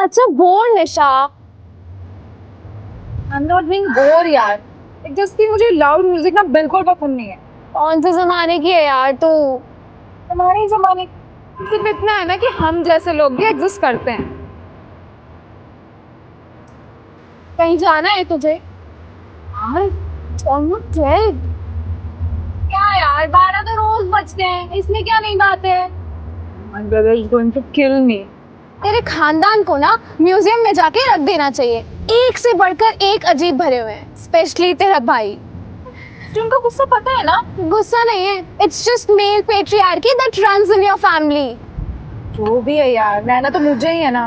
such a bore, Nisha. I'm not being bored यार। एक just कि मुझे लाउड म्यूजिक ना बिल्कुल पसंद नहीं है। कौन से जमाने की है यार तू? हमारे जमाने सिर्फ इतना है ना कि हम जैसे लोग भी एग्जिस्ट करते हैं। कहीं जाना है तुझे? यार Almost 12। क्या यार 12 तो रोज बजते हैं, इसमें क्या नई बात है? My brother is going to kill me। तेरे खानदान को ना म्यूजियम में जाके रख देना चाहिए। एक से बढ़कर एक अजीब भरे हुए हैं, स्पेशली तेरा भाई। तुमको गुस्सा पता है ना? गुस्सा नहीं है, it's just male patriarchy that runs in your family. जो भी है यार, रहना तो मुझे ही है ना।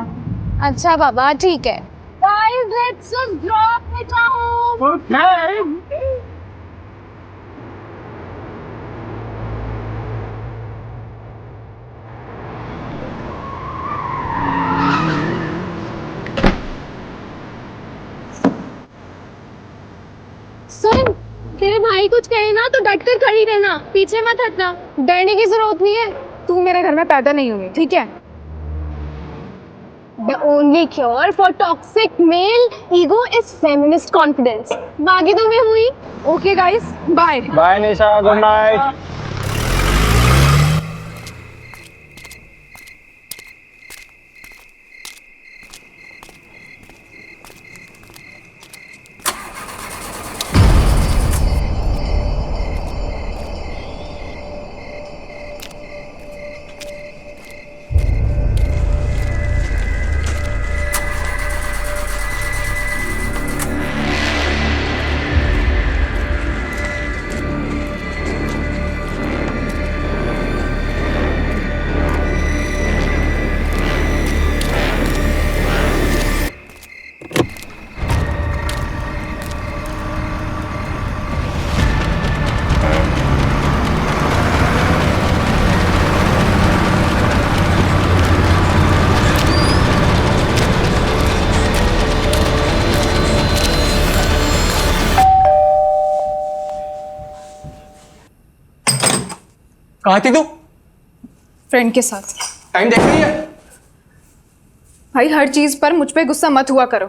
अच्छा बाबा ठीक है। Guys, let's just drop it off। Okay। सुन, तेरे भाई कुछ कहे ना तो डट कर खड़ी रहना, पीछे मत हटना। डरने की जरूरत नहीं है। तू मेरे घर में पैदा नहीं हुई, ठीक है? The only cure for toxic male ego is feminist confidence। बाकी तो मैं हुई। Okay guys, bye। बाय निशा, गुड नाइट। कहाँ थी तू? फ्रेंड के साथ। टाइम देख रही है? भाई हर चीज पर मुझ पे गुस्सा मत हुआ करो।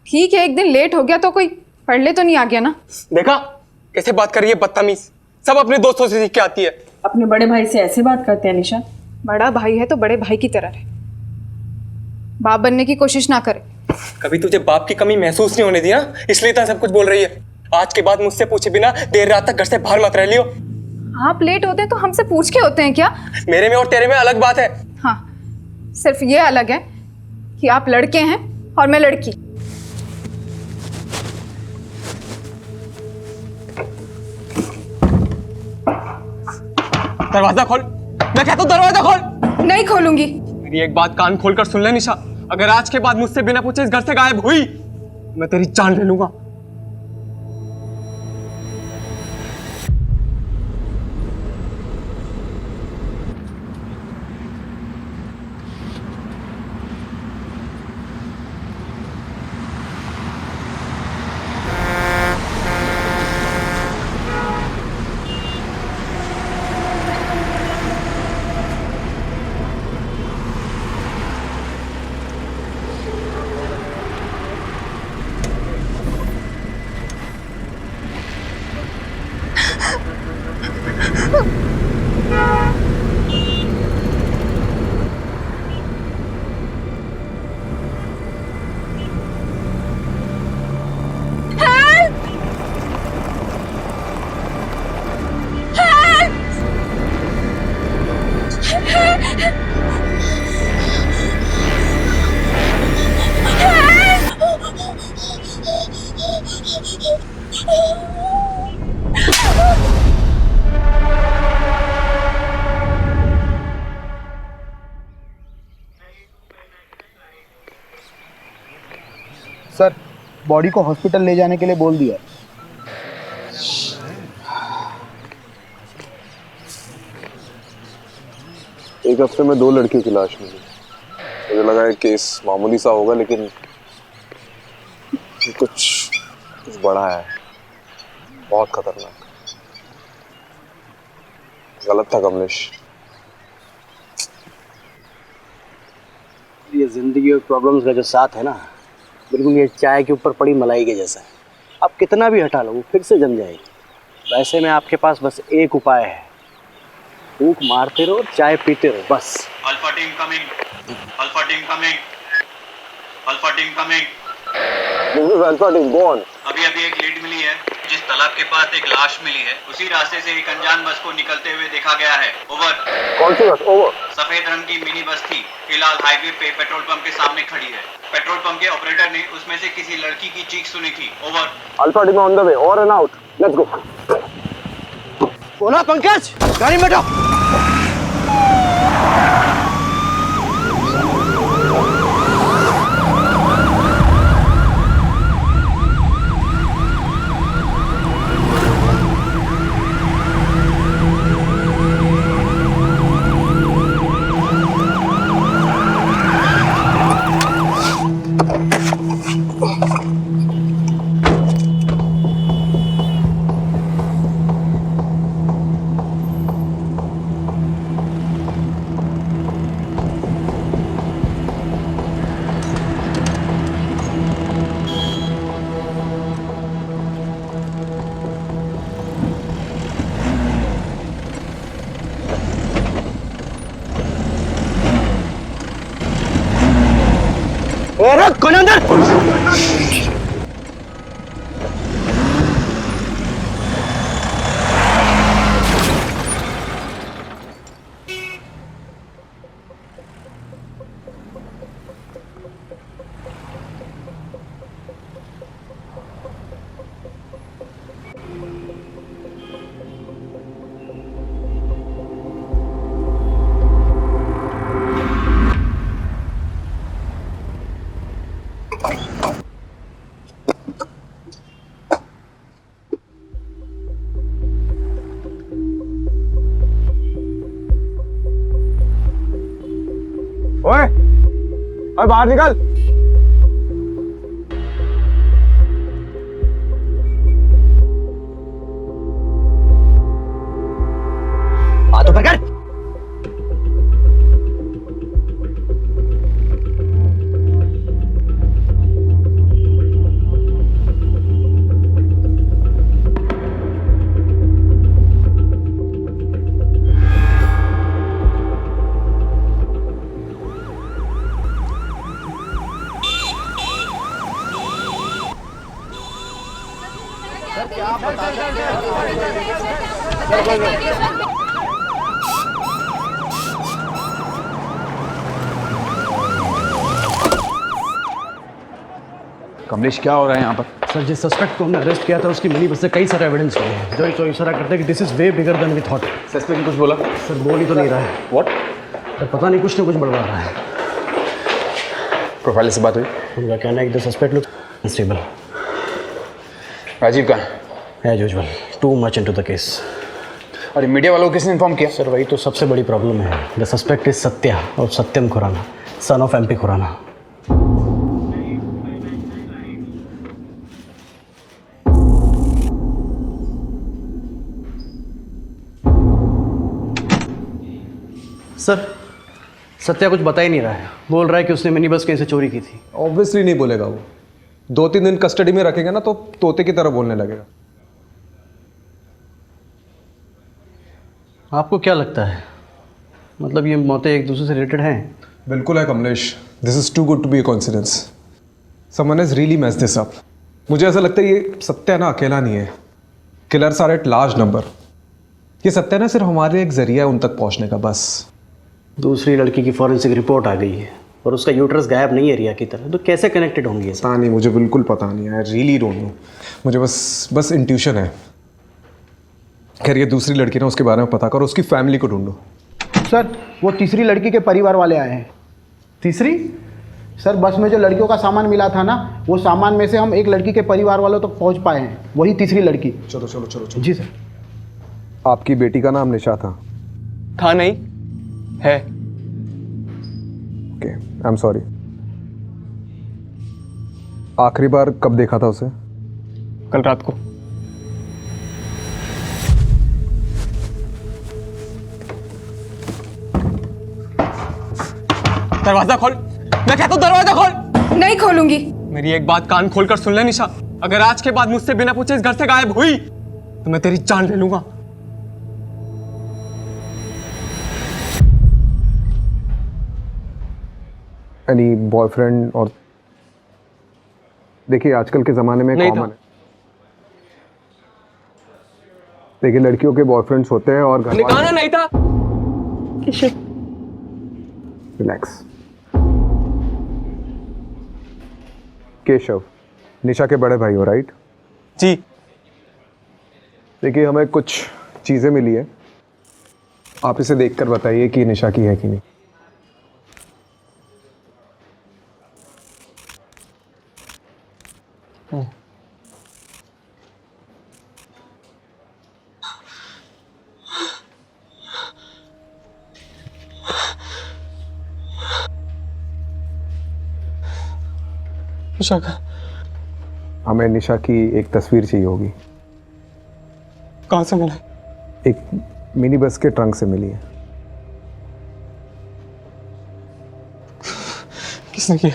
ठीक है, एक दिन लेट हो गया तो कोई पढ़ ले तो नहीं आ गया ना। देखा कैसे बात कर रही है, बदतमीज। सब अपने दोस्तों से सीख के आती है। अपने बड़े भाई से ऐसे बात करते हैं निशा? बड़ा भाई है तो बड़े भाई की तरह रहे, बाप बनने की कोशिश ना करे। कभी तुझे बाप की कमी महसूस नहीं होने दी ना, इसलिए तो सब कुछ बोल रही है। आज के बाद मुझसे पूछे बिना देर रात तक घर से बाहर मत रह लियो। आप लेट होते हैं तो हमसे पूछ के होते हैं क्या? मेरे में और तेरे में अलग बात है। हाँ, सिर्फ ये अलग है कि आप लड़के हैं और मैं लड़की। दरवाजा खोल, मैं कहता हूँ दरवाजा खोल। नहीं खोलूंगी। मेरी एक बात कान खोल कर सुन ले निशा, अगर आज के बाद मुझसे बिना पूछे इस घर से गायब हुई, मैं तेरी जान ले लूंगा। सर, बॉडी को हॉस्पिटल ले जाने के लिए बोल दिया। एक हफ्ते में 2 लड़कियों की लाश मिली। मुझे लगा है केस मामूली सा होगा, लेकिन कुछ बड़ा है, बहुत खतरनाक। गलत था कमलेश। ये ज़िंदगी और प्रॉब्लम्स का जो साथ है ना, बिल्कुल ये चाय के ऊपर पड़ी मलाई के जैसा है। आप कितना भी हटा लो वो फिर से जम जाएगी। वैसे में आपके पास बस एक उपाय है, फूंक मारते रहो, चाय पीते रहो, बस। Alpha team coming, alpha team coming, alpha team coming. This is alpha team, go on. अभी एक लीड मिली है, जिस तालाब के पास एक लाश मिली है, उसी रास्ते से एक अनजान बस को निकलते हुए देखा गया है। ओवर। कौन सी बस? ओवर। सफेद रंग की मिनी बस थी, फिलहाल हाईवे पे पेट्रोल पंप के सामने खड़ी है। पेट्रोल पंप के ऑपरेटर ने उसमें से किसी लड़की की चीख सुनी थी। Over. Alpha team on the way, over and out, let's go. बोला पंकज, गाड़ी में बैठो। कौन अंदर? ओए, ओए बाहर निकल। हाथ ऊपर कर। कमलेश, क्या हो रहा है यहाँ पर? सर, जिस सस्पेक्ट को हमने अरेस्ट किया था उसकी मिनी बस से कई सारे एविडेंस मिले हैं जो इशारा करते हैं कि this is way bigger than we thought. Suspect ने कुछ बोला? सर, बोल ही तो नहीं रहा है। व्हाट? सर, पता नहीं, कुछ ना कुछ बड़बड़ा रहा है। प्रोफाइल से बात हुई? उनका कहना है कि the suspect look unstable. Rajiv कहाँ है? As usual, too much into the case. और मीडिया वालों को किसने इन्फॉर्म किया? सर, वही तो सबसे बड़ी प्रॉब्लम है। द सस्पेक्ट इज सत्या और Satyam Khurana, son of MP Khurana. Sir, Satya कुछ बता ही नहीं रहा है। बोल रहा है कि उसने मिनी बस कहीं से चोरी की थी। ऑब्वियसली नहीं बोलेगा वो। 2-3 दिन कस्टडी में रखेंगे ना तो तोते की तरह बोलने लगेगा। आपको क्या लगता है, मतलब ये मौतें एक दूसरे से रिलेटेड हैं? बिल्कुल है Kamlesh, this is too good to be a coincidence. Someone has really messed this up. मुझे ऐसा लगता है ये सत्या ना अकेला नहीं है, killers are at large number. ये सत्या ना सिर्फ हमारे एक जरिया है उन तक पहुंचने का, बस। दूसरी लड़की की फॉरेंसिक रिपोर्ट आ गई है और उसका यूट्रस गायब नहीं है रिया की तरह, तो कैसे कनेक्टेड होंगी? पता नहीं, मुझे बिल्कुल पता नहीं, आई रियली डोंट नो। मुझे बस इंट्यूशन है। खैर, ये दूसरी लड़की ना, उसके बारे में पता करो, उसकी फैमिली को ढूंढो। सर, वो तीसरी लड़की के परिवार वाले आए हैं। तीसरी? सर, बस में जो लड़कियों का सामान मिला था ना, वो सामान में से हम एक लड़की के परिवार वालों तक पहुंच पाए हैं, वही तीसरी लड़की। चलो चलो चलो चलो। जी सर। आपकी बेटी का नाम निशा था? था नहीं, है। Okay, I am sorry. आखिरी बार कब देखा था उसे? कल रात को। दरवाजा खोल, मैं कहता हूँ दरवाजा खोल। नहीं खोलूंगी। मेरी एक बात कान खोलकर सुन ले निशा, अगर आज के बाद मुझसे बिना पूछे इस घर से गायब हुई तो मैं तेरी जान ले लूंगा। Any boyfriend? और देखिए आजकल के ज़माने में कॉमन है, देखिए लड़कियों के बॉयफ्रेंड्स होते हैं और घर निकालना नहीं था। रिलैक्स। केशव, निशा के बड़े भाई हो, राइट? जी। देखिए हमें कुछ चीज़ें मिली है, आप इसे देखकर बताइए कि निशा की है कि नहीं। निशा का? हमें निशा की एक तस्वीर चाहिए होगी। कहाँ से मिला? एक मिनी बस के ट्रंक से मिली है। किसने किया?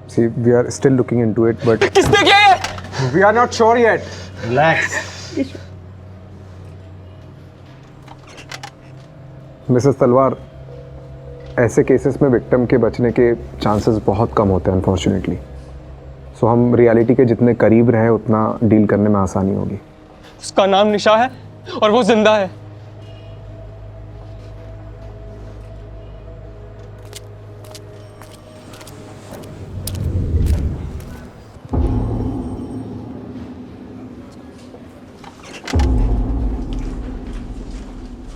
See, we are still looking into it, but किसने किया ये? we are not sure yet. Relax. Mrs तलवार, ऐसे केसेस में विक्टिम के बचने के चांसेस बहुत कम होते हैं अनफॉर्चुनेटली। सो हम रियलिटी के जितने करीब रहे उतना डील करने में आसानी होगी। उसका नाम निशा है और वो जिंदा है।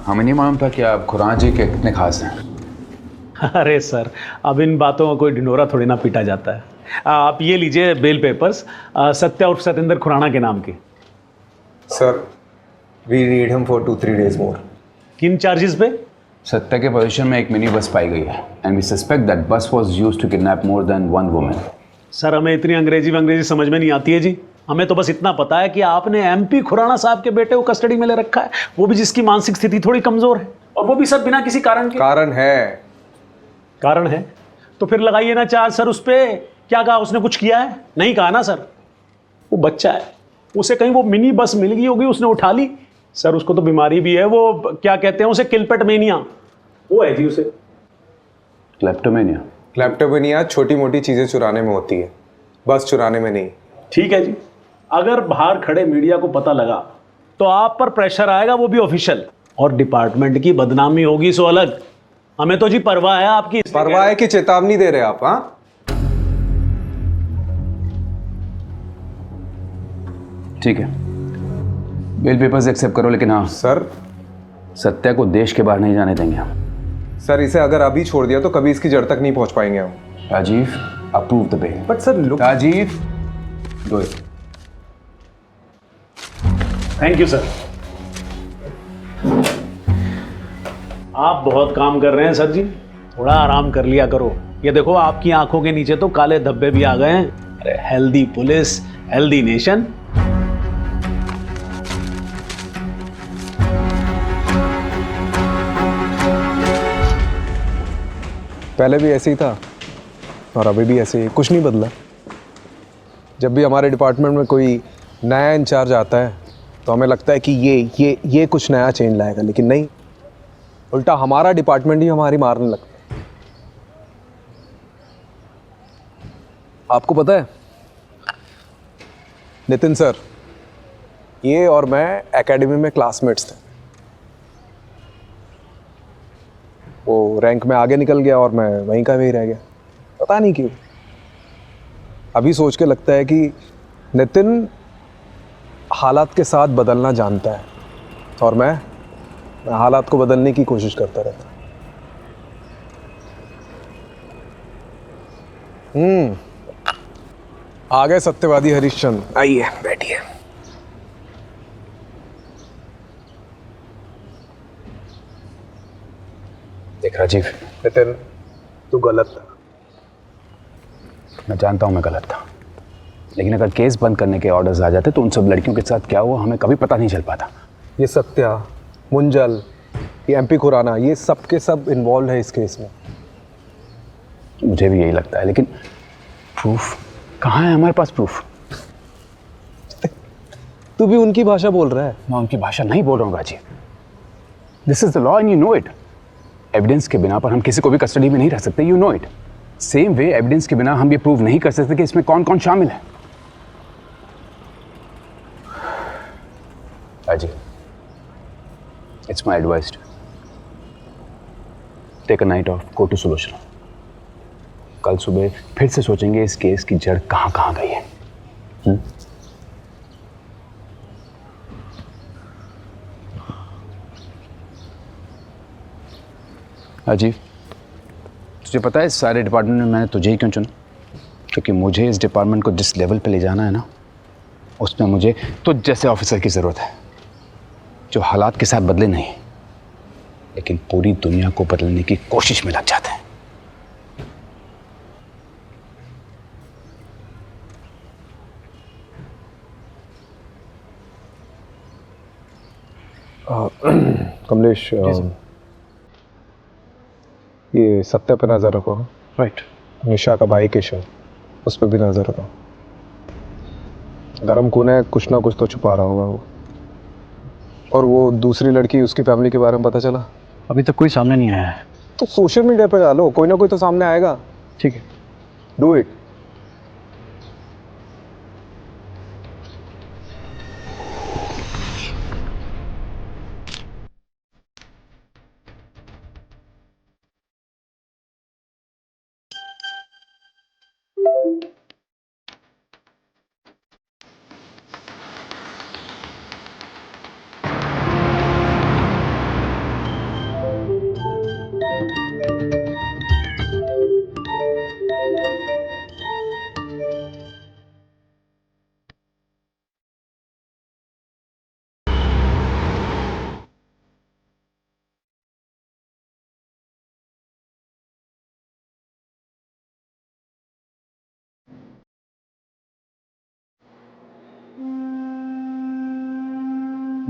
हमें नहीं मालूम था कि आप खुराना जी के कितने खास हैं। अरे सर, अब इन बातों का कोई ढिंढोरा थोड़ी ना पीटा जाता है। आप ये लीजिए बेल पेपर्स, सत्या उर्फ सतेंद्र खुराना के नाम के। Sir, we need him for 2-3 days more. किन चार्जेस पे? सत्या के पोजीशन में एक मिनी बस पाई गई है and we suspect that bus was used to kidnap more than one woman. Sir, हमें इतनी अंग्रेजी समझ में नहीं आती है जी। हमें तो बस इतना पता है कि आपने एमपी खुराना साहब के बेटे को कस्टडी में ले रखा है, वो भी जिसकी मानसिक स्थिति थोड़ी कमजोर है, और वो भी सर बिना किसी कारण के। कारण है तो फिर लगाइए ना चार्ज सर उस पे। क्या कहा उसने? कुछ किया है? नहीं कहा ना सर। वो बच्चा है, उसे कहीं वो मिनी बस मिल गई होगी, उसने उठा ली। सर उसको तो बीमारी भी है, वो क्या कहते हैं उसे, किलपेट मेनिया, वो है जी उसे। क्लेप्टोमेनिया? क्लेप्टोमेनिया छोटी मोटी चीजें चुराने में होती है, बस चुराने में नहीं। ठीक है जी, अगर बाहर खड़े मीडिया को पता लगा तो आप पर प्रेशर आएगा, वो भी ऑफिशियल, और डिपार्टमेंट की बदनामी होगी सो अलग। हमें तो जी परवाह है आपकी। परवाह है कि चेतावनी दे रहे आप? हाँ, ठीक है, बिल पेपर्स एक्सेप्ट करो, लेकिन हाँ सर, सत्या को देश के बाहर नहीं जाने देंगे हम। सर इसे अगर अभी छोड़ दिया तो कभी इसकी जड़ तक नहीं पहुंच पाएंगे हम। Rajiv, approve the bill. But sir look, Rajiv, do it. Thank you sir. आप बहुत काम कर रहे हैं सर जी, थोड़ा आराम कर लिया करो। ये देखो आपकी आंखों के नीचे तो काले धब्बे भी आ गए हैं। अरे हेल्दी पुलिस, हेल्दी नेशन। पहले भी ऐसे ही था और अभी भी ऐसे ही, कुछ नहीं बदला। जब भी हमारे डिपार्टमेंट में कोई नया इंचार्ज आता है तो हमें लगता है कि ये कुछ नया चेंज लाएगा, लेकिन नहीं, उल्टा हमारा डिपार्टमेंट ही हमारी मारने लगता है। आपको पता है नितिन सर, ये और मैं एकेडमी में क्लासमेट्स थे। वो रैंक में आगे निकल गया और मैं वहीं का वहीं रह गया, पता नहीं क्यों। अभी सोच के लगता है कि नितिन हालात के साथ बदलना जानता है और मैं हालात को बदलने की कोशिश करता रहता। आ गए सत्यवादी हरिश्चंद्र, आइए बैठिए। देख राजीव, नितिन तू गलत था। मैं जानता हूँ मैं गलत था, लेकिन अगर केस बंद करने के ऑर्डर्स आ जाते तो उन सब लड़कियों के साथ क्या हुआ हमें कभी पता नहीं चल पाता। ये सत्या, मुंजल, ये एमपी खुराना, ये सब के सब इन्वॉल्व है इस केस में। मुझे भी यही लगता है, लेकिन प्रूफ कहाँ है हमारे पास? प्रूफ? तू भी उनकी भाषा बोल रहा है? मैं उनकी भाषा नहीं बोल रहा हूँ Ghazi. This is the law and you know it. Evidence के बिना पर हम किसी को भी कस्टडी में नहीं रख सकते, you know it. Same way evidence के बिना हम ये प्रूव नहीं कर सकते कि इसमें कौन कौन शामिल है। Ghazi, it's my advice, take a night off, go to solution. कल सुबह फिर से सोचेंगे इस केस की जड़ कहाँ कहाँ गई है। अजीब, तुझे पता है इस सारे डिपार्टमेंट में मैंने तुझे ही क्यों चुना? क्योंकि मुझे इस डिपार्टमेंट को जिस लेवल पे ले जाना है ना, उसमें मुझे तुझ जैसे ऑफिसर की ज़रूरत है, जो हालात के साथ बदले नहीं लेकिन पूरी दुनिया को बदलने की कोशिश में लग जाते हैं। कमलेश, ये सत्य पे नजर रखो। राइट। निशा का भाई केशव, उस पर भी नजर रखो। धर्म कौन है, कुछ ना कुछ तो छुपा रहा होगा वो। और वो दूसरी लड़की, उसकी फैमिली के बारे में पता चला? अभी तक कोई सामने नहीं आया है। तो सोशल मीडिया पे डालो, कोई ना कोई तो सामने आएगा। ठीक है, डू इट।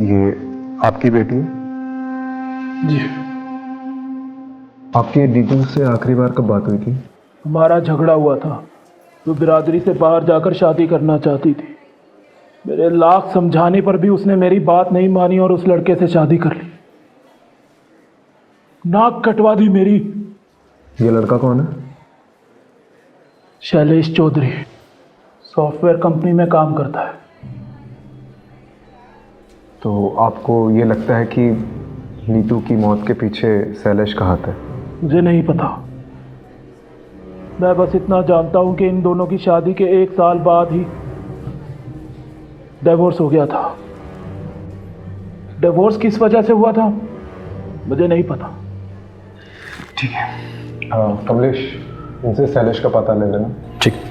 ये आपकी बेटी है? जी। आपके नीतू से आखिरी बार कब बात हुई थी? हमारा झगड़ा हुआ था। वो बिरादरी से बाहर जाकर शादी करना चाहती थी। मेरे लाख समझाने पर भी उसने मेरी बात नहीं मानी और उस लड़के से शादी कर ली। नाक कटवा दी मेरी। ये लड़का कौन है? शैलेश चौधरी, सॉफ्टवेयर कंपनी में काम करता है। तो आपको ये लगता है कि नीतू की मौत के पीछे शैलेश का हाथ है? मुझे नहीं पता। मैं बस इतना जानता हूं कि इन दोनों की शादी के 1 साल बाद ही डिवोर्स हो गया था। डिवोर्स किस वजह से हुआ था मुझे नहीं पता। ठीक है, कमलेश, इनसे शैलेश का पता ले लेना। ठीक।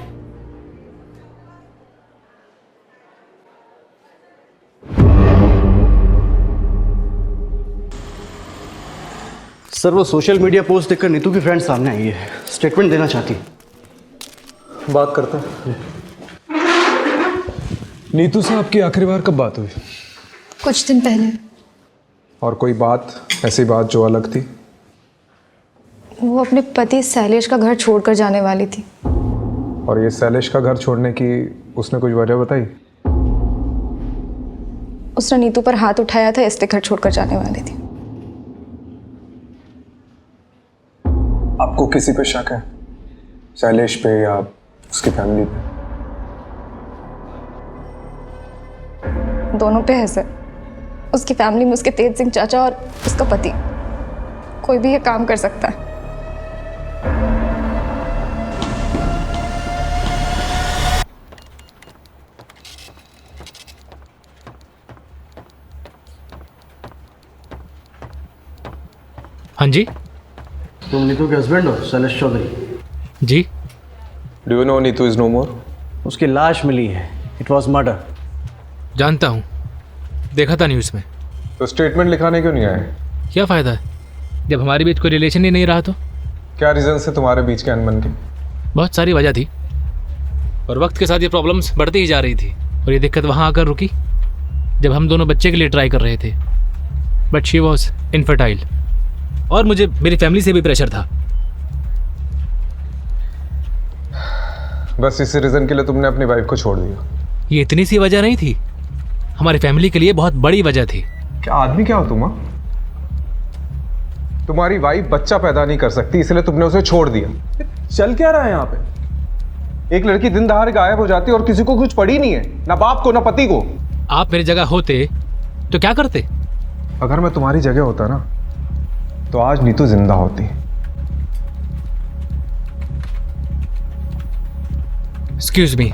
सर, वो सोशल मीडिया पोस्ट देखकर नीतू की फ्रेंड सामने आई है, स्टेटमेंट देना चाहती है। बात करते हैं। नीतू से आपकी आखिरी बार कब बात हुई? कुछ दिन पहले। और कोई बात, ऐसी बात जो अलग थी? वो अपने पति शैलेश का घर छोड़कर जाने वाली थी। और ये शैलेश का घर छोड़ने की उसने कुछ वजह बताई? उसने नीतू पर हाथ उठाया था, इसलिए घर छोड़कर जाने वाली थी। आपको किसी पे शक है? शैलेश पे या उसकी फैमिली पे? दोनों पे है सर। उसकी फैमिली में उसके तेज सिंह चाचा और उसका पति। कोई भी ये काम कर सकता है। हाँ जी। तुम नीतू के हस्बैंड हो, शैलेश चौधरी? जी। Do you know Neetu is no more? उसकी लाश मिली है। It was murder. जानता हूँ, देखा था न्यूज़ में। तो स्टेटमेंट लिखाने क्यों नहीं आए? क्या फ़ायदा है जब हमारे बीच कोई रिलेशन ही नहीं रहा तो? क्या रीजन से तुम्हारे बीच के अनबन के? बहुत सारी वजह थी और वक्त के साथ ये प्रॉब्लम्स बढ़ती ही जा रही थी। और ये दिक्कत वहाँ आकर रुकी जब हम दोनों बच्चे के लिए ट्राई कर रहे थे। बट शी वॉज इनफर्टाइल और मुझे मेरी फैमिली से भी प्रेशर था। बस इसी रीजन के लिए तुमने अपनी वाइफ को छोड़ दिया? ये इतनी सी वजह नहीं थी, हमारी फैमिली के लिए बहुत बड़ी वजह थी। क्या आदमी क्या हो तुम? तुम्हारी वाइफ बच्चा पैदा नहीं कर सकती इसलिए तुमने उसे छोड़ दिया। चल क्या रहा है यहाँ पे? एक लड़की दिन दहाड़े गायब हो जाती है और किसी को कुछ पड़ी नहीं है, ना बाप को ना पति को। आप मेरी जगह होते तो क्या करते? अगर मैं तुम्हारी जगह होता ना तो आज नीतू जिंदा होती। Excuse me.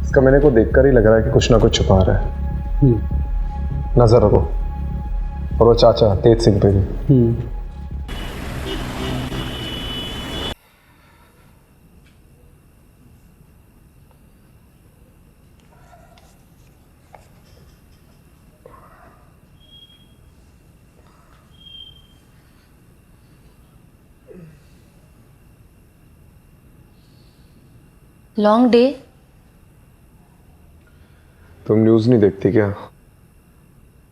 इसका मैंने को देखकर ही लग रहा है कि कुछ ना कुछ छुपा रहा है। नजर रखो। और वो चाचा तेज सिंह पे भी। Long day. तुम न्यूज नहीं देखती क्या?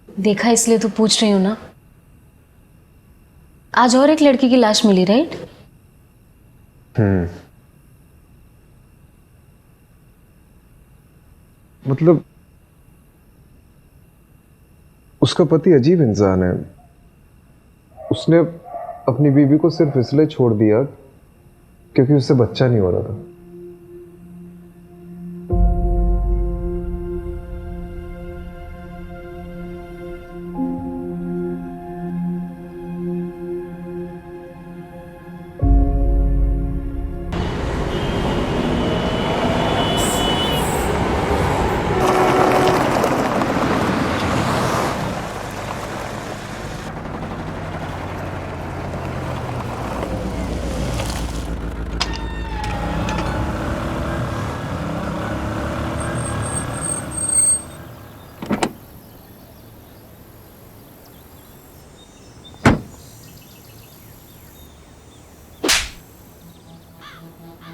देखा इसलिए तो पूछ रही हूँ ना। आज और एक लड़की की लाश मिली, राइट? मतलब उसका पति अजीब इंसान है। उसने अपनी बीवी को सिर्फ इसलिए छोड़ दिया क्योंकि उससे बच्चा नहीं हो रहा था।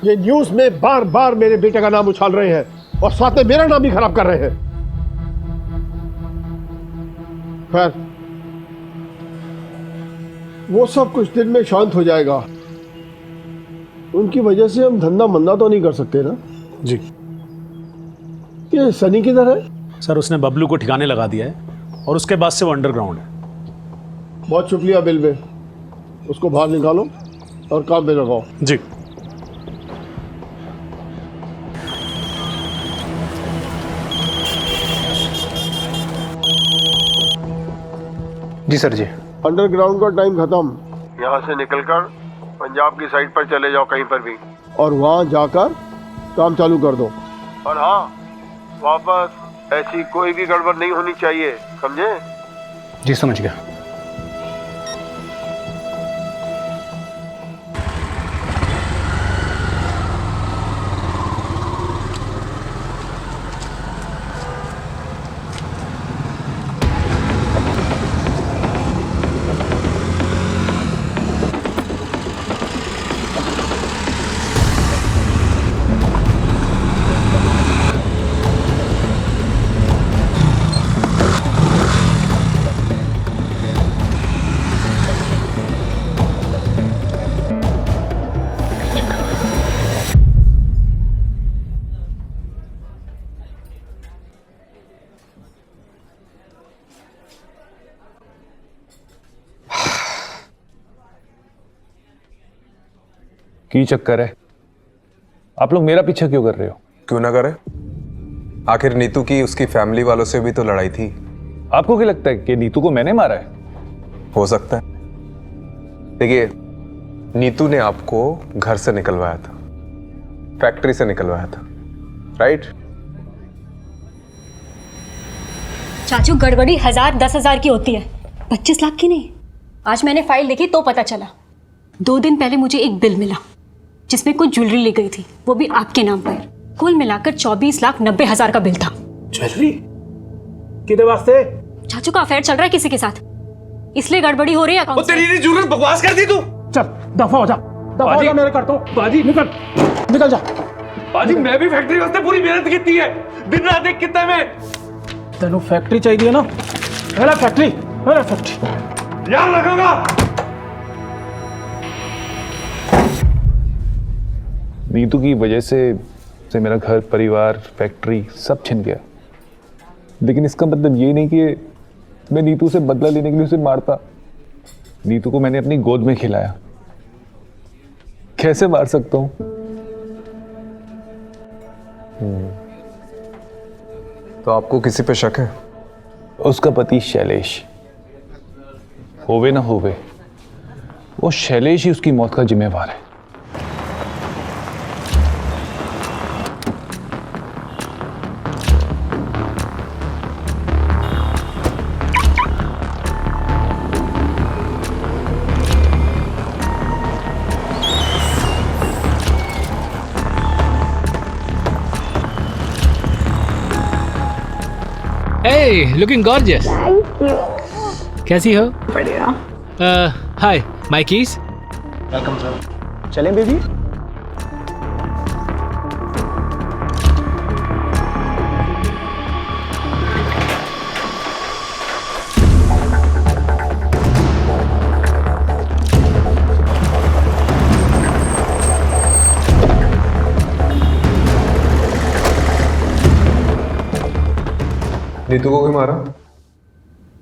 ये न्यूज में बार बार मेरे बेटे का नाम उछाल रहे हैं और साथ में मेरा नाम भी खराब कर रहे हैं। खैर, वो सब कुछ दिन में शांत हो जाएगा। उनकी वजह से हम धंधा मंदा तो नहीं कर सकते ना? जी। ये सनी किधर है? सर उसने बबलू को ठिकाने लगा दिया है और उसके बाद से वो अंडरग्राउंड है। बहुत शुक्रिया बिल में। उसको बाहर निकालो और काम पे लगाओ। जी। जी सर जी। अंडरग्राउंड का टाइम खत्म। यहाँ से निकलकर पंजाब की साइड पर चले जाओ कहीं पर भी, और वहाँ जाकर काम चालू कर दो। और हाँ, वापस ऐसी कोई भी गड़बड़ नहीं होनी चाहिए, समझे? जी समझ गया। की चक्कर है? आप लोग मेरा पीछा क्यों कर रहे हो? क्यों ना करे? आखिर नीतू की उसकी फैमिली वालों से भी तो लड़ाई थी। आपको क्या लगता है कि नीतू को मैंने मारा है? हो सकता है। देखिए, नीतू ने आपको घर से निकलवाया था, फैक्ट्री से निकलवाया था, राइट? चाचू, गड़बड़ी 1000 10,000 की होती है, 25 लाख की नहीं। आज मैंने फाइल देखी तो पता चला। 2 दिन पहले मुझे एक बिल मिला जिसमें कुछ ज्वेलरी ली गई थी, वो भी आपके नाम पर। कुल मिलाकर 24,90,000 का बिल था। ज्वेलरी? किधर वास्ते? चाचू का अफेयर चल रहा है किसी के साथ, इसलिए गड़बड़ी हो रही है अकाउंट। तेरी जरूरत बकवास कर दी तू। चल दफा हो जा, दफा हो जा। मेरे करता हूँ बाजी, निकल जा। बाजी, मैं भी फैक्ट्री वास्ते पूरी मेहनत की है, दिन रात एक कितना में। तेनू फैक्ट्री चाहिए ना? मेरा फैक्ट्री, मेरा फैक्ट्री। ध्यान रखूंगा। नीतू की वजह से मेरा घर, परिवार, फैक्ट्री सब छिन गया, लेकिन इसका मतलब ये नहीं कि मैं नीतू से बदला लेने के लिए उसे मारता। नीतू को मैंने अपनी गोद में खिलाया, कैसे मार सकता हूं? तो आपको किसी पे शक है? उसका पति शैलेश, होवे ना होवे, वो शैलेश ही उसकी मौत का जिम्मेवार है। Hey, looking gorgeous. Thank you. कैसी हो? बढ़िया। Hi, my keys. Welcome sir. चलें बेबी? नीतू को क्यों मारा?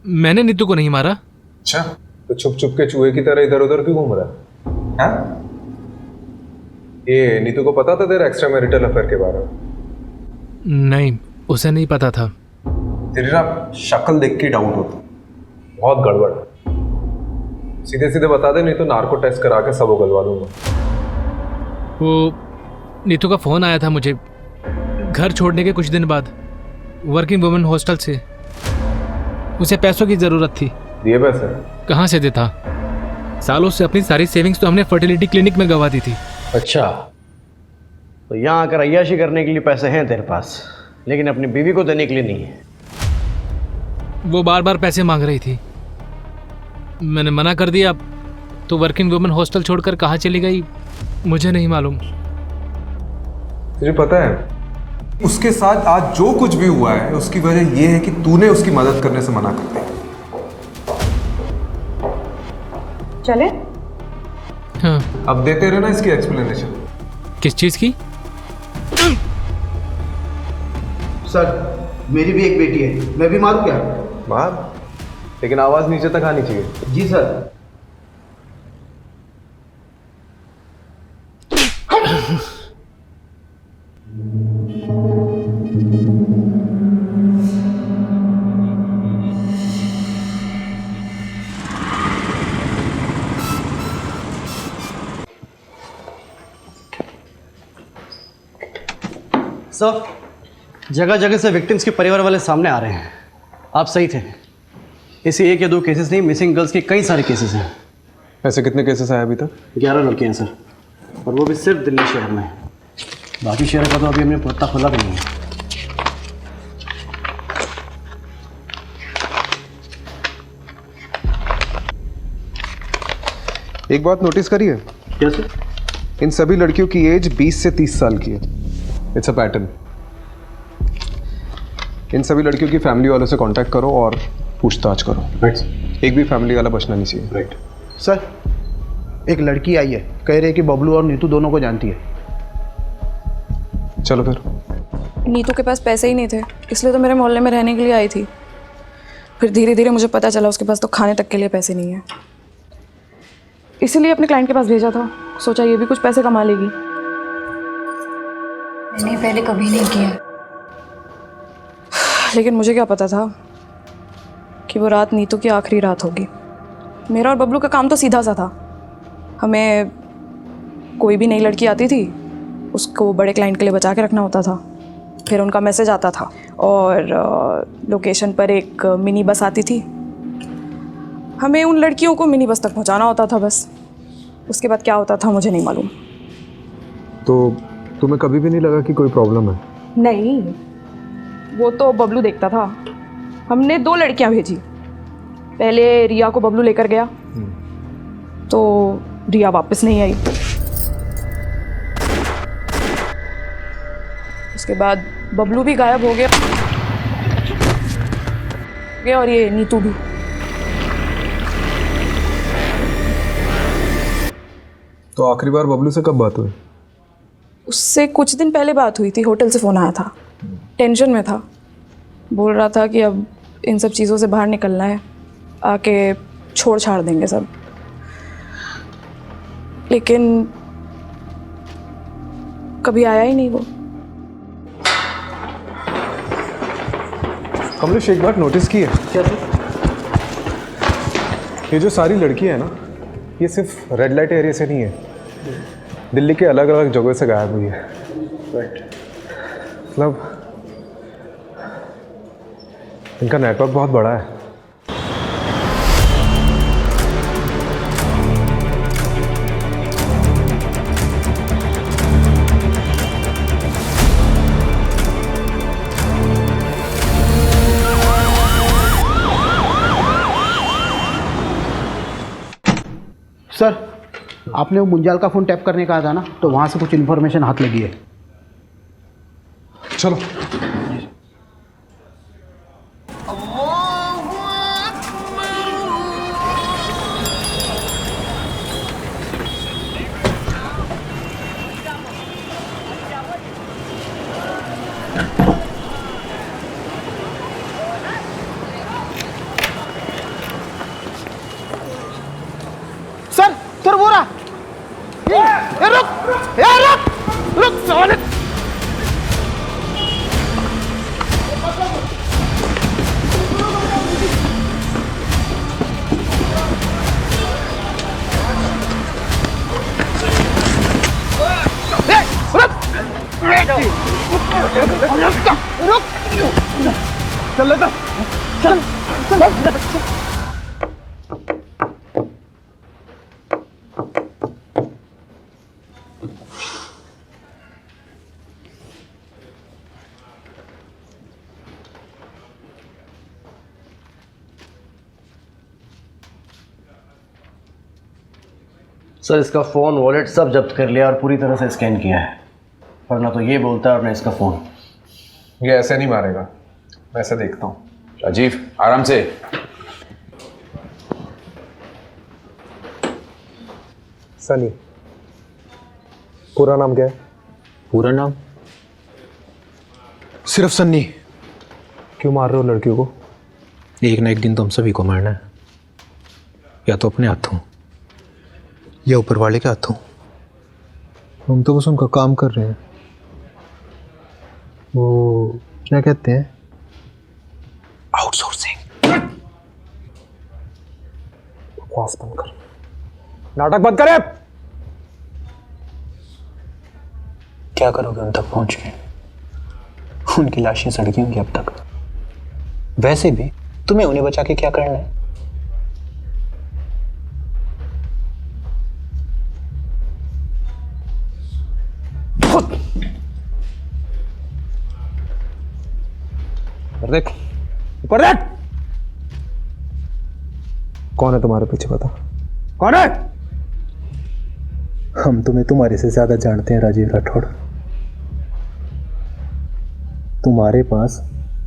मैंने नीतू को नहीं मारा। अच्छा, तो छुप छुप के चूहे की तरह इधर उधर क्यों घूम रहा है? हाँ? ये नीतू को पता था तेरा एक्स्ट्रा मैरिटल अफेयर के बारे में? नहीं, उसे नहीं पता था। तेरी ना शक्ल देख के डाउट होता, बहुत गड़बड़। सीधे सीधे बता दे, नहीं तो नार्को टेस्ट करा के सब उगलवा दूंगा। वो नीतू का फोन आया था मुझे घर छोड़ने के कुछ दिन बाद, वर्किंग वुमेन हॉस्टल से। उसे पैसों की जरूरत थी। दिए पैसे? कहाँ से देता? सालों से अपनी सारी सेविंग्स तो हमने फर्टिलिटी क्लिनिक में गंवा दी थी। अच्छा, तो यहाँ आकर अय्याशी करने के लिए पैसे हैं तेरे पास, लेकिन अपनी बीवी को देने के लिए नहीं है। वो बार बार पैसे मांग रही थी, मैंने मना कर दिया। तो वर्किंग वुमेन हॉस्टल छोड़कर कहाँ चली गई मुझे नहीं मालूम। तुझे पता है उसके साथ आज जो कुछ भी हुआ है उसकी वजह यह है कि तूने उसकी मदद करने से मना कर दिया। चले? हाँ। अब देते रहना इसकी एक्सप्लेनेशन। किस चीज की? सर, मेरी भी एक बेटी है, मैं भी मारूं क्या? मार, लेकिन आवाज नीचे तक आनी चाहिए। जी सर। सर, जगह जगह से विक्टिम्स के परिवार वाले सामने आ रहे हैं। आप सही थे, इसी एक या दो केसेस नहीं, मिसिंग गर्ल्स के कई सारे केसेस हैं। ऐसे कितने केसेस आए अभी तक? 11 लड़के हैं सर, और वो भी सिर्फ दिल्ली शहर में। बाकी शहर का तो अभी हमने पता खोला भी नहीं है। एक बात नोटिस करी है? क्या सर? इन सभी लड़कियों की एज 20 से 30 साल की है। It's a pattern. इन सभी लड़कियों की फैमिली वालों से कांटेक्ट करो और पूछताछ करो। राइट। एक भी फैमिली वाला बचना नहीं चाहिए। राइट। सर, एक लड़की आई है, कह रही है कि बबलू और नीतू दोनों को जानती है। चलो फिर। नीतू के पास पैसे ही नहीं थे, इसलिए तो मेरे मोहल्ले में रहने के लिए आई थी। फिर धीरे धीरे मुझे पता चला उसके पास तो खाने तक के लिए पैसे नहीं है, इसीलिए अपने क्लाइंट के पास भेजा था। सोचा ये भी कुछ पैसे कमा लेगी। मैंने पहले कभी नहीं किया, लेकिन मुझे क्या पता था कि वो रात नीतू की आखिरी रात होगी। मेरा और बबलू का काम तो सीधा सा था। हमें कोई भी नई लड़की आती थी, उसको बड़े क्लाइंट के लिए बचा के रखना होता था। फिर उनका मैसेज आता था और लोकेशन पर एक मिनी बस आती थी। हमें उन लड़कियों को मिनी बस तक पहुंचाना होता था बस। उसके बाद क्या होता था मुझे नहीं मालूम। तो तुम्हें कभी भी नहीं लगा कि कोई प्रॉब्लम है? नहीं, वो तो बबलू देखता था। हमने 2 लड़कियां भेजी। पहले रिया को बबलू लेकर गया, तो रिया वापस नहीं आई। उसके बाद बबलू भी गायब हो गया और ये नीतू भी। तो आखिरी बार बबलू से कब बात हुई? उससे कुछ दिन पहले बात हुई थी, होटल से फ़ोन आया था। टेंशन में था, बोल रहा था कि अब इन सब चीज़ों से बाहर निकलना है, आके छोड़ छाड़ देंगे सब। लेकिन कभी आया ही नहीं वो। कमलेश एक बात नोटिस की है क्या? ये जो सारी लड़कियां हैं ना, ये सिर्फ रेड लाइट एरिया से नहीं है, दिल्ली के अलग अलग जगहों से गायब हुई है। मतलब इनका नेटवर्क बहुत बड़ा है। सर, आपने वो मुंजाल का फ़ोन टैप करने कहा था ना, तो वहाँ से कुछ इन्फॉर्मेशन हाथ लगी है। चलो। सर वो रहा। रुक साले। रुक चल चल चल। सर इसका फ़ोन, वॉलेट सब जब्त कर लिया और पूरी तरह से स्कैन किया है, पर ना तो ये बोलता है और ना इसका फ़ोन। ये ऐसे नहीं मारेगा, मैं ऐसे देखता हूँ। राजीव आराम से। सनी, पूरा नाम क्या है? पूरा नाम सिर्फ सन्नी। क्यों मार रहे हो लड़कियों को? एक ना एक दिन तो हम सभी को मारना है, या तो अपने हाथों या ऊपर वाले के हाथों। हम तो बस उनका काम कर रहे हैं। वो क्या कहते हैं? आउटसोर्सिंग। बकवास बंद कर, नाटक बंद करे। क्या करोगे उन तक पहुंच के? उनकी लाशें सड़की होंगी अब तक। वैसे भी तुम्हें उन्हें बचा के क्या करना है? देख ऊपर देख। कौन है तुम्हारे पीछे, बता कौन है? हम तुम्हें तुम्हारे से ज्यादा जानते हैं राजीव राठौड़। तुम्हारे पास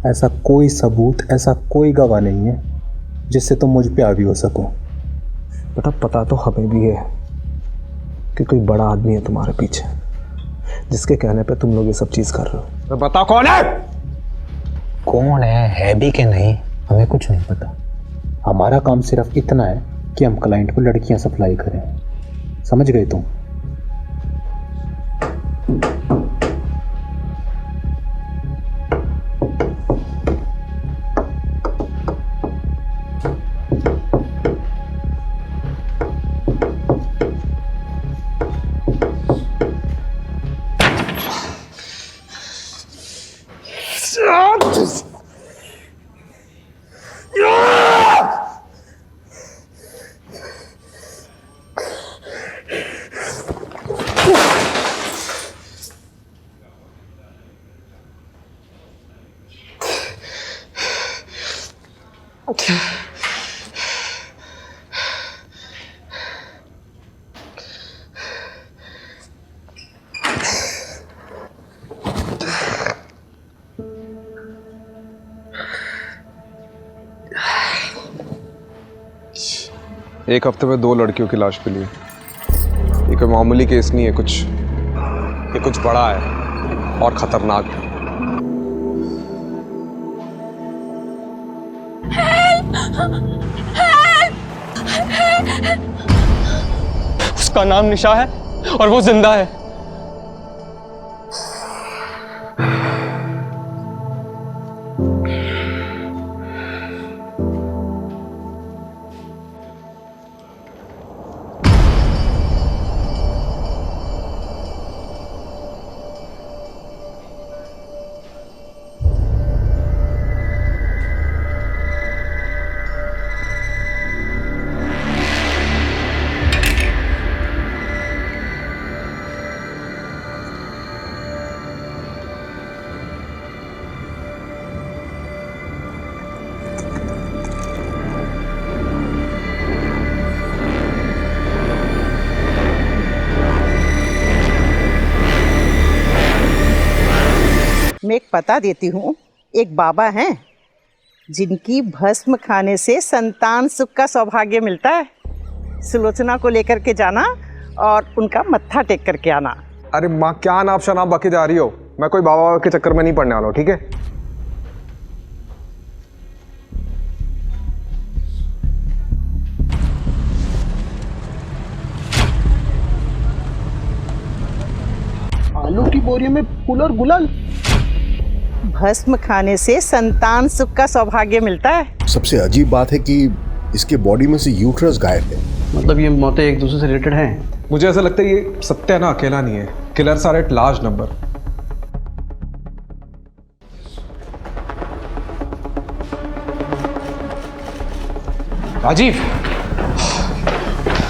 ऐसा कोई सबूत, ऐसा कोई गवाह नहीं है जिससे तुम मुझ पे हावी हो सको। बेटा पता तो हमें भी है कि कोई बड़ा आदमी है तुम्हारे पीछे, जिसके कहने पे तुम लोग ये सब चीज कर रहे हो। तो बता कौन है? कौन है भी कि नहीं हमें कुछ नहीं पता। हमारा काम सिर्फ इतना है कि हम क्लाइंट को लड़कियां सप्लाई करें। समझ गए तुम? एक हफ्ते में 2 लड़कियों की लाश मिली है। एक कोई मामूली केस नहीं है, ये कुछ बड़ा है और खतरनाक है। उसका नाम निशा है और वो जिंदा है। मैं एक पता देती हूँ। एक बाबा हैं जिनकी भस्म खाने से संतान सुख का सौभाग्य मिलता है। सुलोचना को लेकर के जाना और उनका मत्था टेक करके आना। अरे माँ, क्या नाप शनाप बाकी जा रही हो? मैं कोई बाबा के चक्कर में नहीं पड़ने वाला हूँ, ठीक है? आलू की बोरी में फूल और गुलाल। भस्म खाने से संतान सुख का सौभाग्य मिलता है। सबसे अजीब बात है कि इसके बॉडी में से यूट्रस गायब है। मतलब ये मौतें एक दूसरे से रिलेटेड हैं? मुझे ऐसा लगता है ये सत्या ना अकेला नहीं है। Killers are at large number. Rajeev,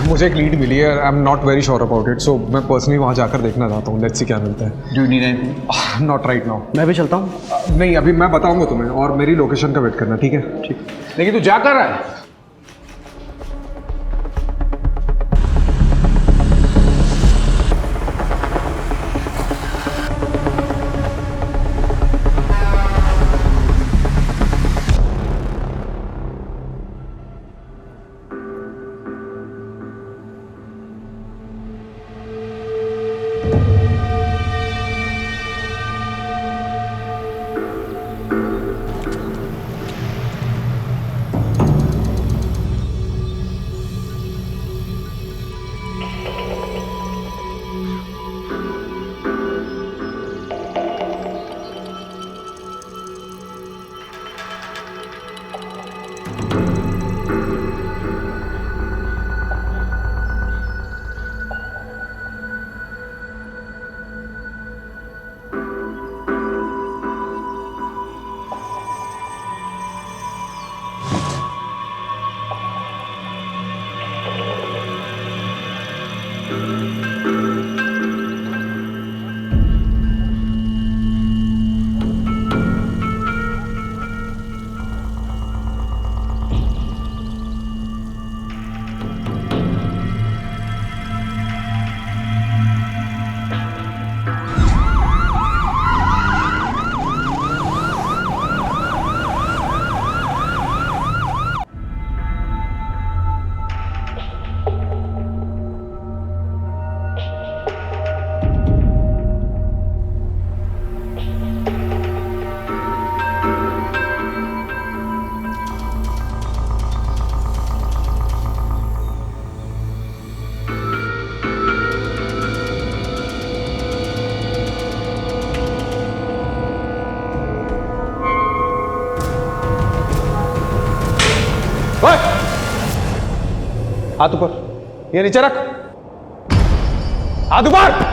मुझे एक लीड मिली है। I am not very sure about it, so मैं पर्सनली वहाँ जाकर देखना चाहता हूँ। लेट्स सी क्या मिलता है। Do you need anything? Not right now. मैं भी चलता हूँ। नहीं, अभी मैं बताऊंगा तुम्हें, और मेरी लोकेशन का वेट करना, ठीक है? ठीक। लेकिन तू जा कर रहा है? हाथ ऊपर, ये नीचे रख। हाथ ऊपर।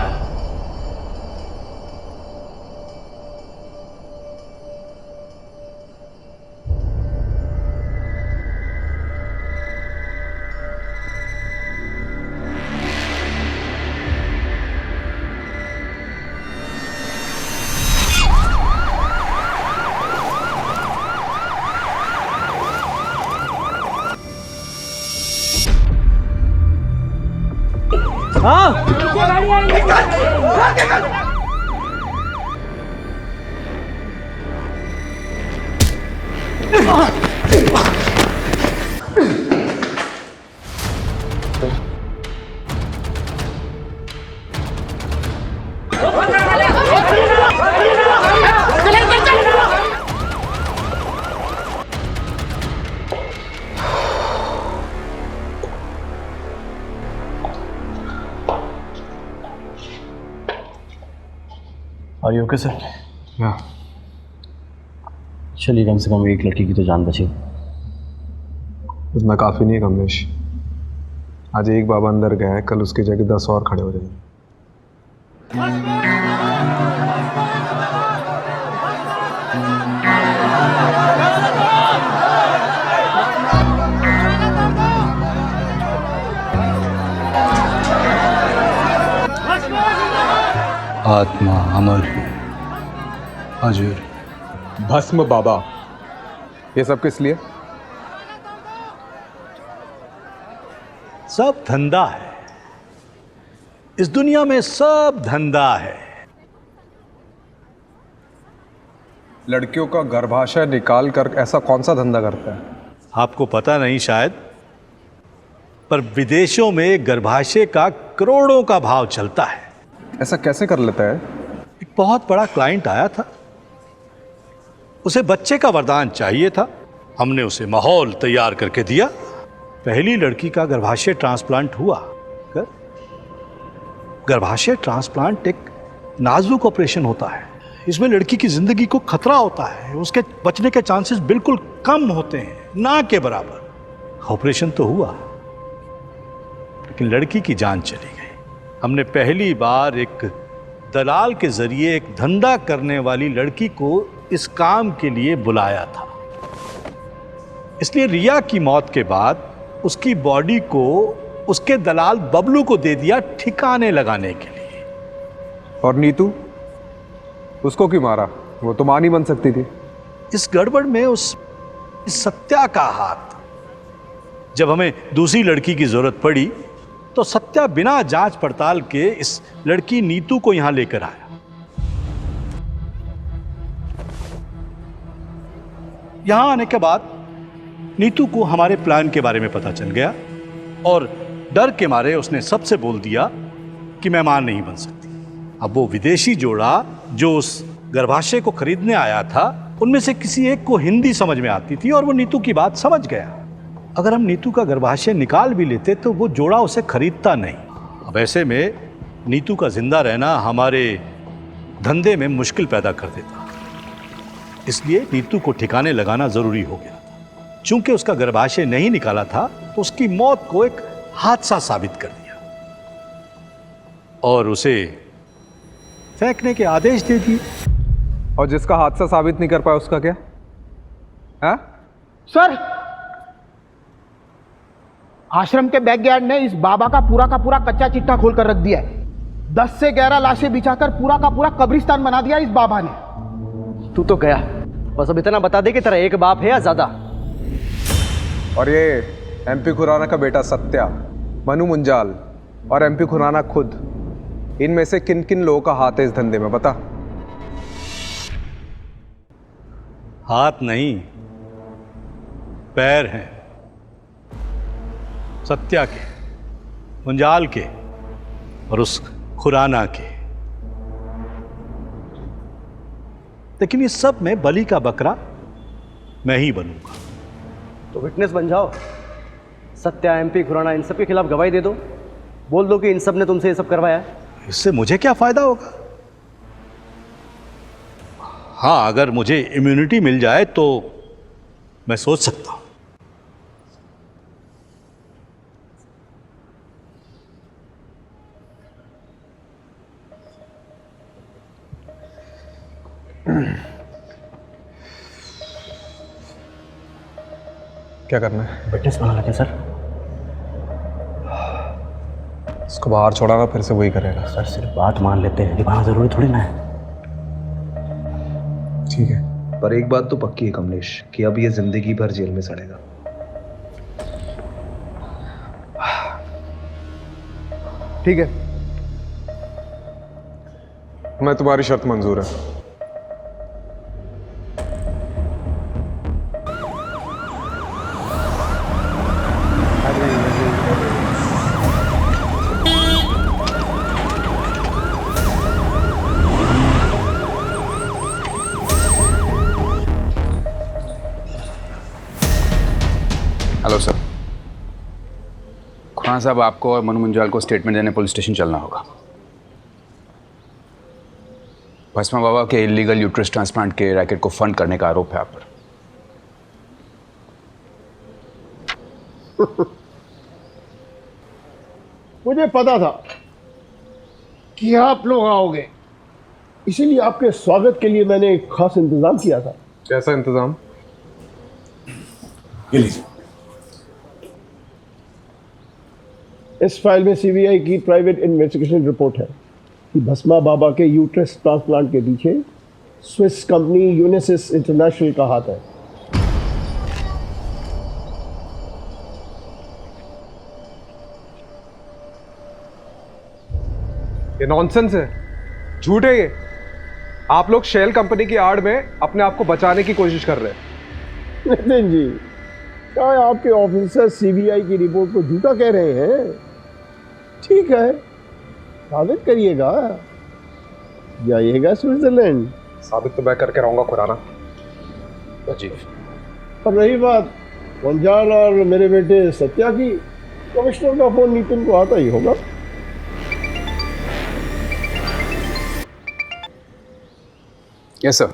और यू ओके सर? हाँ। चलिए, कम से कम एक लड़की की तो जान बची। इतना काफ़ी नहीं है कमलेश। आज एक बाबा अंदर गया है, कल उसकी जगह 10 और खड़े हो जाएंगे। आत्मा अमर, अजर, भस्म बाबा, ये सब किस लिए? सब धंधा है इस दुनिया में, सब धंधा है। लड़कियों का गर्भाशय निकाल कर ऐसा कौन सा धंधा करता है? आपको पता नहीं शायद, पर विदेशों में गर्भाशय का करोड़ों का भाव चलता है। ऐसा कैसे कर लेता है? एक बहुत बड़ा क्लाइंट आया था, उसे बच्चे का वरदान चाहिए था। हमने उसे माहौल तैयार करके दिया। पहली लड़की का गर्भाशय ट्रांसप्लांट हुआ। गर्भाशय ट्रांसप्लांट एक नाजुक ऑपरेशन होता है। इसमें लड़की की जिंदगी को खतरा होता है, उसके बचने के चांसेस बिल्कुल कम होते हैं, ना के बराबर। ऑपरेशन तो हुआ, लेकिन लड़की की जान चली गई। हमने पहली बार एक दलाल के जरिए एक धंधा करने वाली लड़की को इस काम के लिए बुलाया था। इसलिए रिया की मौत के बाद उसकी बॉडी को उसके दलाल बबलू को दे दिया ठिकाने लगाने के लिए। और नीतू, उसको क्यों मारा? वो तो मां नहीं बन सकती थी। इस गड़बड़ में इस सत्या का हाथ। जब हमें दूसरी लड़की की जरूरत पड़ी तो सत्या बिना जांच पड़ताल के इस लड़की नीतू को यहां लेकर आया। यहां आने के बाद नीतू को हमारे प्लान के बारे में पता चल गया और डर के मारे उसने सबसे बोल दिया कि मैं मां नहीं बन सकती। अब वो विदेशी जोड़ा जो उस गर्भाशय को खरीदने आया था, उनमें से किसी एक को हिंदी समझ में आती थी और वो नीतू की बात समझ गया। अगर हम नीतू का गर्भाशय निकाल भी लेते तो वो जोड़ा उसे खरीदता नहीं। अब ऐसे में नीतू का जिंदा रहना हमारे धंधे में मुश्किल पैदा कर देता। इसलिए नीतू को ठिकाने लगाना जरूरी हो गया था। चूंकि उसका गर्भाशय नहीं निकाला था तो उसकी मौत को एक हादसा साबित कर दिया और उसे फेंकने के आदेश दे दिए। और जिसका हादसा साबित नहीं कर पाया उसका क्या है? सर, आश्रम के बैकयार्ड ने इस बाबा का पूरा कच्चा चिट्ठा खोल कर रख दिया है। 10 से 11 लाशें बिछाकर पूरा का पूरा कब्रिस्तान बना दिया इस बाबा ने। तू तो गया, बस अब इतना बता दे कि तेरा एक बाप है या ज्यादा। और ये एमपी खुराना का बेटा सत्या, मनु मुंजाल और एमपी खुराना खुद, इनमें से किन किन लोगों का हाथ है इस धंधे में, बता। हाथ नहीं, पैर हैं। सत्या के, मुंजाल के और उस खुराना के। लेकिन इस सब में बलि का बकरा मैं ही बनूंगा। तो विटनेस बन जाओ। सत्या, एमपी खुराना, इन सब के खिलाफ गवाही दे दो। बोल दो कि इन सब ने तुमसे ये सब करवाया है। इससे मुझे क्या फायदा होगा? हाँ, अगर मुझे इम्यूनिटी मिल जाए तो मैं सोच सकता हूं। क्या करना है? विटनेस बना लेते हैं सर। इसको बाहर छोड़ाना, फिर से वही करेगा। सर सिर्फ बात मान लेते हैं, निभाना जरूरी थोड़ी ना है। ठीक है, पर एक बात तो पक्की है कमलेश कि अब ये जिंदगी भर जेल में सड़ेगा। ठीक है, मैं तुम्हारी शर्त मंजूर है। Hello sir. खुराना साहब, आपको और मनु मुंजाल को स्टेटमेंट देने पुलिस स्टेशन चलना होगा। भस्मा बाबा के इलीगल यूट्रस ट्रांसप्लांट के रैकेट को फंड करने का आरोप है आप पर। मुझे पता था कि आप लोग आओगे, इसीलिए आपके स्वागत के लिए मैंने एक खास इंतजाम किया था। कैसा इंतजाम? इस फाइल में सीबीआई की प्राइवेट इन्वेस्टिगेशन रिपोर्ट है कि भस्मा बाबा के यूट्रस ट्रांसप्लांट के पीछे स्विस कंपनी यूनिसिस इंटरनेशनल का हाथ है। ये नॉनसेंस है, झूठ है ये। आप लोग शेल कंपनी की आड़ में अपने आप को बचाने की कोशिश कर रहे हैं। नितिन जी, क्या आपके ऑफिसर सीबीआई की रिपोर्ट को झूठा कह रहे हैं? ठीक है, साबित करिएगा, जाइएगा स्विट्जरलैंड। साबित तो मैं करके रहूंगा खुराना जी। और रही बात रंजान और मेरे बेटे सत्या की, कमिश्नर का फोन नितिन को आता ही होगा। Yes sir,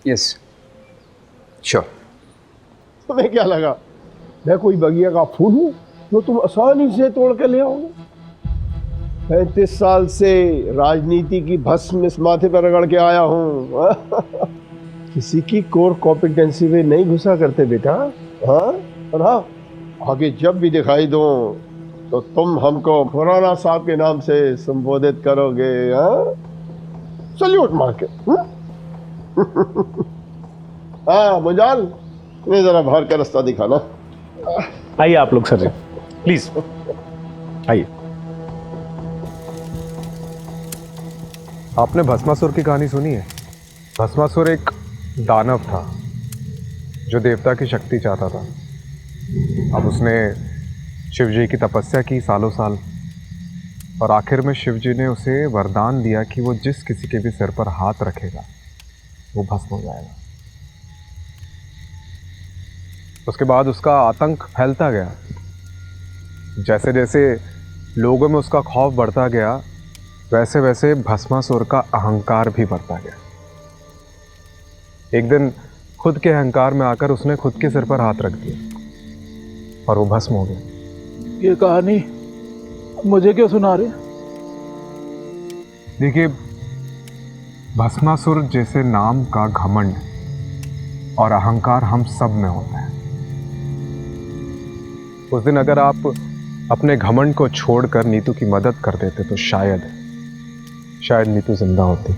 yes sure. तुम्हें क्या लगा मैं कोई बगिया का फूल हूं जो तुम आसानी से तोड़ कर ले आओगे? 35 साल से राजनीति की भस्म इस माथे पर रगड़ के आया हूं। किसी की कोर कॉम्पिटेंसी में नहीं घुसा करते बेटा। हाँ, और हाँ, आगे जब भी दिखाई दो तो तुम हमको खुराना साहब के नाम से संबोधित करोगे। हाँ, सल्यूट मार के। हाँ मुजाल, इन्हें जरा बाहर का रास्ता दिखाना। आइए आप लोग सर, प्लीज आइए। आपने भस्मासुर की कहानी सुनी है? भस्मासुर एक दानव था जो देवता की शक्ति चाहता था। अब उसने शिव जी की तपस्या की सालों साल, और आखिर में शिव जी ने उसे वरदान दिया कि वो जिस किसी के भी सिर पर हाथ रखेगा वो भस्म हो जाएगा। उसके बाद उसका आतंक फैलता गया। जैसे जैसे लोगों में उसका खौफ बढ़ता गया, वैसे वैसे भस्मासुर का अहंकार भी बढ़ता गया। एक दिन खुद के अहंकार में आकर उसने खुद के सिर पर हाथ रख दिया और वो भस्म हो गया। ये कहानी मुझे क्यों सुना रहे? देखिए, भस्मासुर जैसे नाम का घमंड और अहंकार हम सब में होता है। उस दिन अगर आप अपने घमंड को छोड़कर नीतू की मदद कर देते तो शायद नीतू जिंदा होती।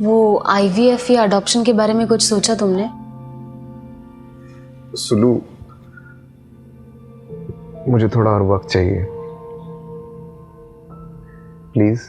वो IVF या अडॉप्शन के बारे में कुछ सोचा तुमने? सुलू, मुझे थोड़ा और वक्त चाहिए, प्लीज।